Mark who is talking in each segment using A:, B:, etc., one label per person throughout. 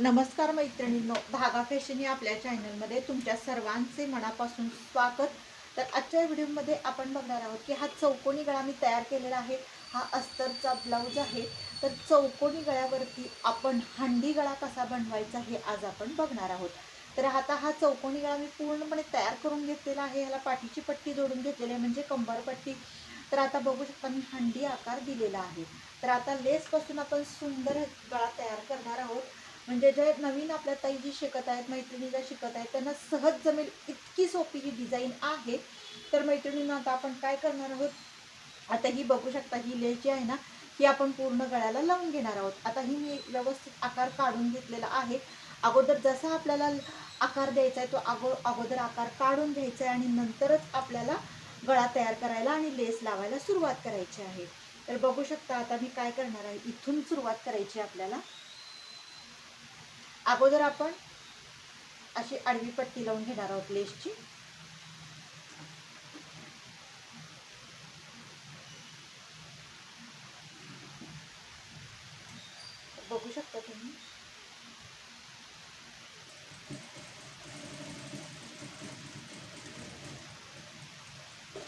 A: नमस्कार मैत्रिणींनो, धागा फॅशन या आपल्या चॅनलमध्ये तुमच्या सर्वांचे मनापासून स्वागत. तर आजच्या व्हिडिओमध्ये आपण बघणार आहोत की हा चौकोनी गळा मी तयार केलेला आहे. हा अस्तरचा ब्लाऊज आहे. तर चौकोनी गळ्यावरती आपण हंडी गळा कसा बनवायचा हे आज आपण बघणार आहोत. तर आता हा चौकोनी गळा मी पूर्णपणे तयार करून घेतलेला आहे. ह्याला पाठीची पट्टी जोडून घेतलेली आहे, म्हणजे कंबर पट्टी. तर आता बघू शकता मी हंडी आकार दिलेला आहे. तर आता लेसपासून आपण सुंदर गळा तयार करणार आहोत. म्हणजे जे नवीन आपल्या ताई जी शिकत आहेत, मैत्रिणी ज्या शिकत आहेत, त्यांना सहज जमेल इतकी सोपी ही डिझाईन आहे. तर मैत्रिणींना आता आपण काय करणार आहोत, आता ही बघू शकता ही लेस जी आहे ना, ही आपण पूर्ण गळ्याला लावून घेणार आहोत. आता ही मी व्यवस्थित आकार काढून घेतलेला आहे. अगोदर जसा आपल्याला आकार द्यायचा आहे तो अगोदर आकार काढून घ्यायचा आहे आणि नंतरच आपल्याला गळा तयार करायला आणि लेस लावायला सुरुवात करायची आहे. तर बघू शकता आता मी काय करणार आहे, इथून सुरुवात करायची आपल्याला. अगोदर आपण अशी आडवी पट्टी लावून घेणार आहोत लेसची. बघू शकता तुम्ही.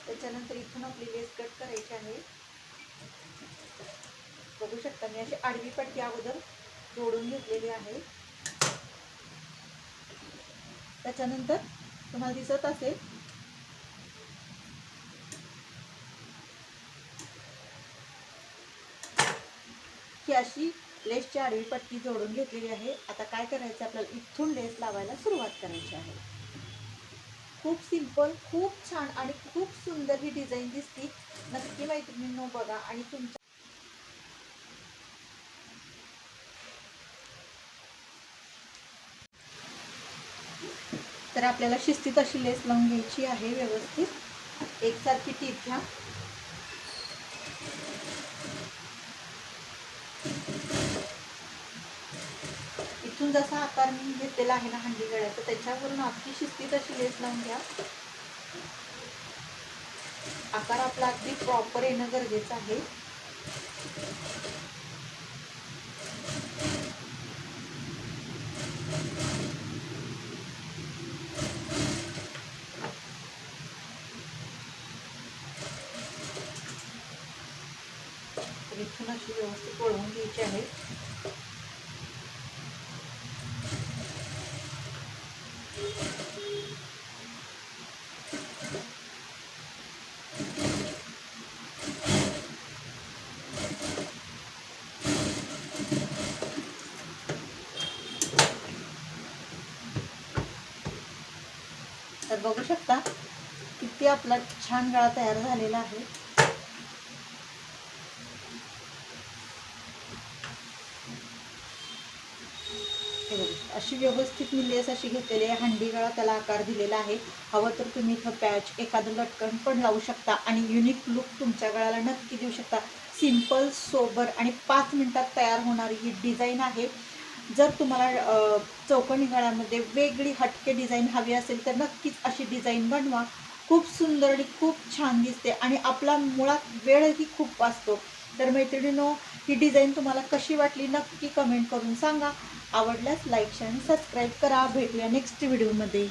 A: त्याच्यानंतर इथून आपली लेस कट करायची आहे. बघू शकता मी अशी आडवी पट्टी अगोदर जोडून घेतलेली आहे. त्याच्यानंतर तुम्हाला दिसत असेल की अशी लेसची आडवी पट्टी जोडून घेतलेली आहे. आता काय करायचं, आपल्याला इथून लेस लावायला सुरुवात करायची आहे. खूप सिंपल, खूप छान आणि खूप सुंदर ही डिझाईन दिसते. नक्की मैत्रिणींनो बघा आणि तुमच्या तर आपल्याला शिस्तीत अशी लेस लावून घ्यायची आहे. व्यवस्थित एकसारखी टीप घ्या. इथून जसा आकार मी घेतलेला आहे ना हंडी गळ्याचा, त्याच्यावरून अगदी शिस्तीत अशी लेस लावून घ्या. आकार आपला अगदी प्रॉपर येणं गरजेचं आहे. इथून अशी व्यवस्थित वळवून घ्यायची आहे. तर बघू शकता किती आपला छान गळा तयार झालेला आहे. अशी व्यवस्थित मी लेस अशी घेतलेली आहे. हंडी गळा त्याला आकार दिलेला आहे. हवं तर तुम्ही इथं पॅच एखादं लटकन पण लावू शकता आणि युनिक लुक तुमच्या गळ्याला नक्की देऊ शकता. सिंपल, सोबर आणि 5 मिनिटात तयार होणारी ही डिझाईन आहे. जर तुम्हाला चौकोनी गळ्यामध्ये वेगळी हटके डिझाईन हवी असेल तर नक्कीच अशी डिझाईन बनवा. खूप सुंदर आणि खूप छान दिसते आणि आपला मुळात वेळही खूप वाचतो. तर मैत्रिणींनो, ही डिझाईन तुम्हाला कशी वाटली नक्की कमेंट करून सांगा. आवडल्यास लाईक, शेअर आणि सबस्क्राईब करा. भेटूया नेक्स्ट व्हिडिओमध्ये.